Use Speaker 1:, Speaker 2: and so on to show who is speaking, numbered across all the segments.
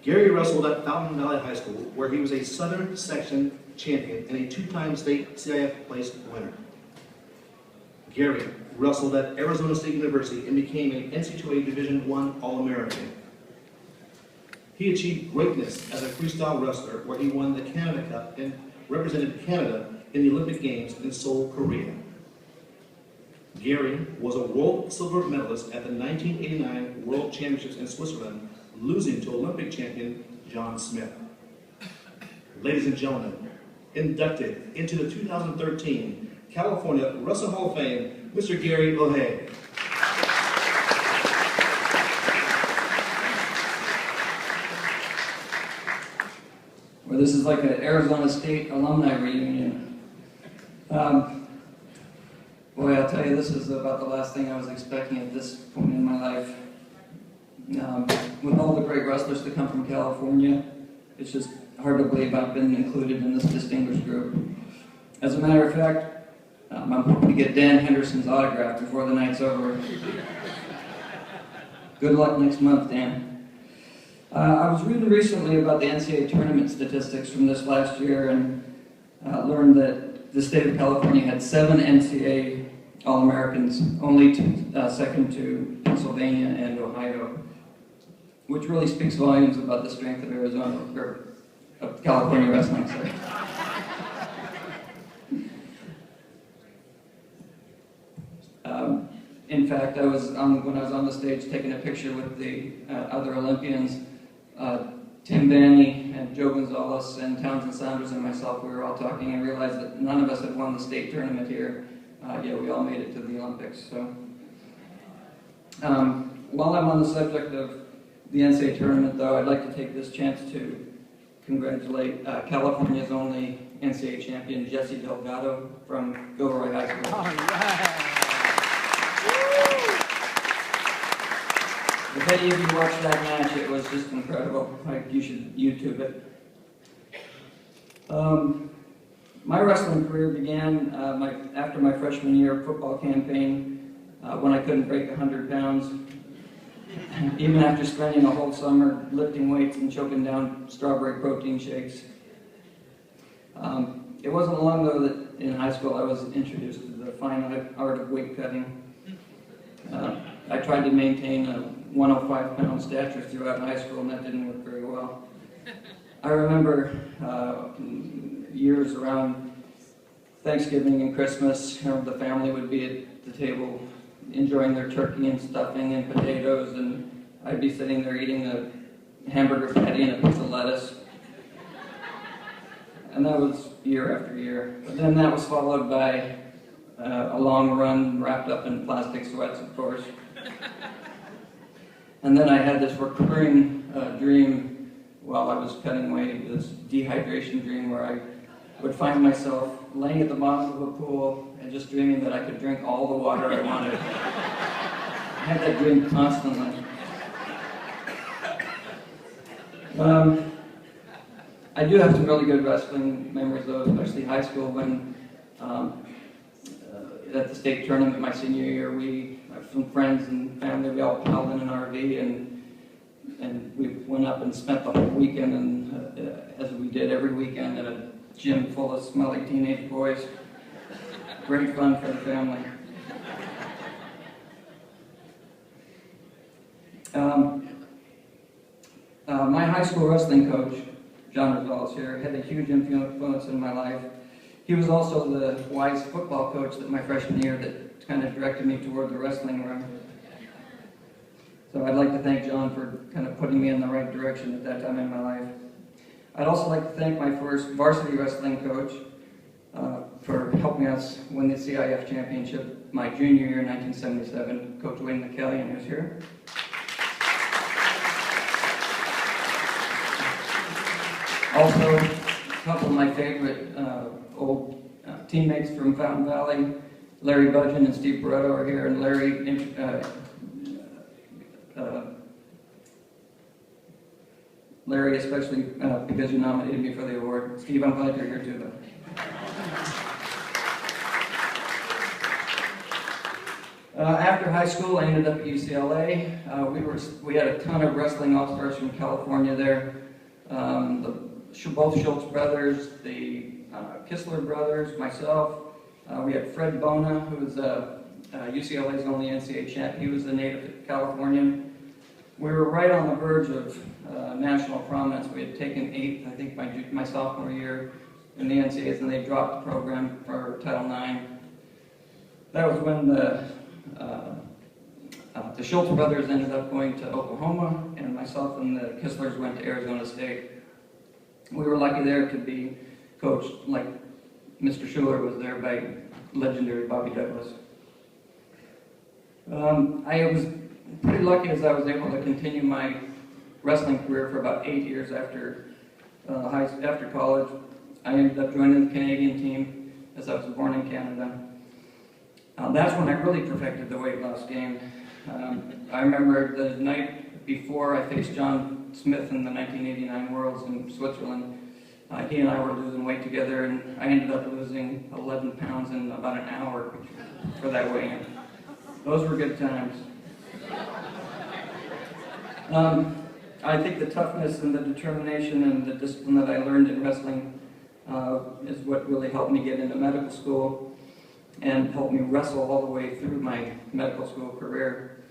Speaker 1: Gary wrestled at Fountain Valley High School, where he was a Southern Section champion and a two-time state CIF place winner. Gary wrestled at Arizona State University and became an NCAA Division I All-American. He achieved greatness as a freestyle wrestler, where he won the Canada Cup and represented Canada in the Olympic Games in Seoul, Korea. Gary was a world silver medalist at the 1989 World Championships in Switzerland, losing to Olympic champion John Smith. Ladies and gentlemen, inducted into the 2013 California Wrestling Hall of Fame, Mr. Gary Bohay.
Speaker 2: Well, this is like an Arizona State alumni reunion. Boy, I'll tell you, this is about the last thing I was expecting at this point in my life. With all the great wrestlers that come from California, it's just hard to believe I've been included in this distinguished group. As a matter of fact, I'm hoping to get Dan Henderson's autograph before the night's over. Good luck next month, Dan. I was reading recently about the NCAA tournament statistics from this last year and learned that the state of California had 7 NCAA All-Americans, only second to Pennsylvania and Ohio, which really speaks volumes about the strength of Arizona, or of California wrestling, sorry. In fact, when I was on the stage taking a picture with the other Olympians, Tim Vanny and Joe Gonzalez and Townsend Saunders and myself, we were all talking and realized that none of us had won the state tournament here, yet we all made it to the Olympics. So, while I'm on the subject of the NCAA tournament, though, I'd like to take this chance to congratulate California's only NCAA champion, Jesse Delgado from Bohay High School.
Speaker 3: All right.
Speaker 2: If any of you watched that match, it was just incredible. You should YouTube it. My wrestling career began after my freshman year football campaign, when I couldn't break 100 pounds. Even after spending a whole summer lifting weights and choking down strawberry protein shakes. It wasn't long, though, that in high school I was introduced to the fine art of weight cutting. I tried to maintain a 105-pound stature throughout high school, and that didn't work very well. I remember years around Thanksgiving and Christmas, the family would be at the table enjoying their turkey and stuffing and potatoes, and I'd be sitting there eating a hamburger patty and a piece of lettuce. And that was year after year. But then that was followed by a long run wrapped up in plastic sweats, of course. And then I had this recurring dream while I was cutting weight, this dehydration dream where I would find myself laying at the bottom of a pool and just dreaming that I could drink all the water I wanted. I had that dream constantly. I do have some really good wrestling memories, though, especially high school when at the state tournament my senior year, some friends and family, we all piled in an RV and we went up and spent the whole weekend, and as we did every weekend, at a gym full of smelly teenage boys. Great fun for the family. My high school wrestling coach, John Rosales here, had a huge influence in my life. He was also the wise football coach that my freshman year that kind of directed me toward the wrestling room. So I'd like to thank John for kind of putting me in the right direction at that time in my life. I'd also like to thank my first varsity wrestling coach for helping us win the CIF championship my junior year in 1977, Coach Wayne McCallion, who's here. Also, a couple of my favorite old teammates from Fountain Valley, Larry Budgeon and Steve Barretto are here, and Larry especially because you nominated me for the award. Steve, I'm glad you're here too, though. After high school, I ended up at UCLA. We had a ton of wrestling all-stars from California there. Both Schultz brothers, the Kistler brothers, myself. We had Fred Bona, who was UCLA's only NCAA champ. He was a native Californian. We were right on the verge of national prominence. We had taken 8th, I think, my sophomore year in the NCAAs, and they dropped the program for Title IX. That was when the Schultz brothers ended up going to Oklahoma, and myself and the Kistlers went to Arizona State. We were lucky there to be coached like Mr. Schuler was there by legendary Bobby Douglas. I was pretty lucky as I was able to continue my wrestling career for about 8 years after college. I ended up joining the Canadian team as I was born in Canada. That's when I really perfected the weight loss game. I remember the night before I faced John Smith in the 1989 Worlds in Switzerland. He and I were losing weight together, and I ended up losing 11 pounds in about an hour for that weigh-in. Those were good times. I think the toughness and the determination and the discipline that I learned in wrestling is what really helped me get into medical school and helped me wrestle all the way through my medical school career.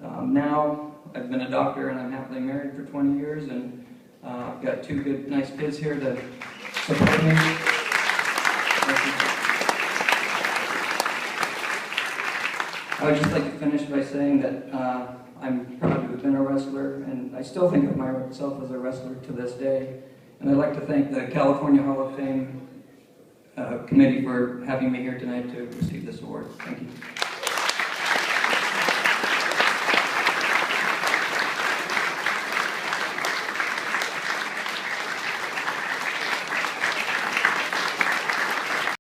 Speaker 2: Now, I've been a doctor and I'm happily married for 20 years, and I've got 2 good, nice kids here to support me. I would just like to finish by saying that I'm proud to have been a wrestler, and I still think of myself as a wrestler to this day. And I'd like to thank the California Hall of Fame committee for having me here tonight to receive this award. Thank you.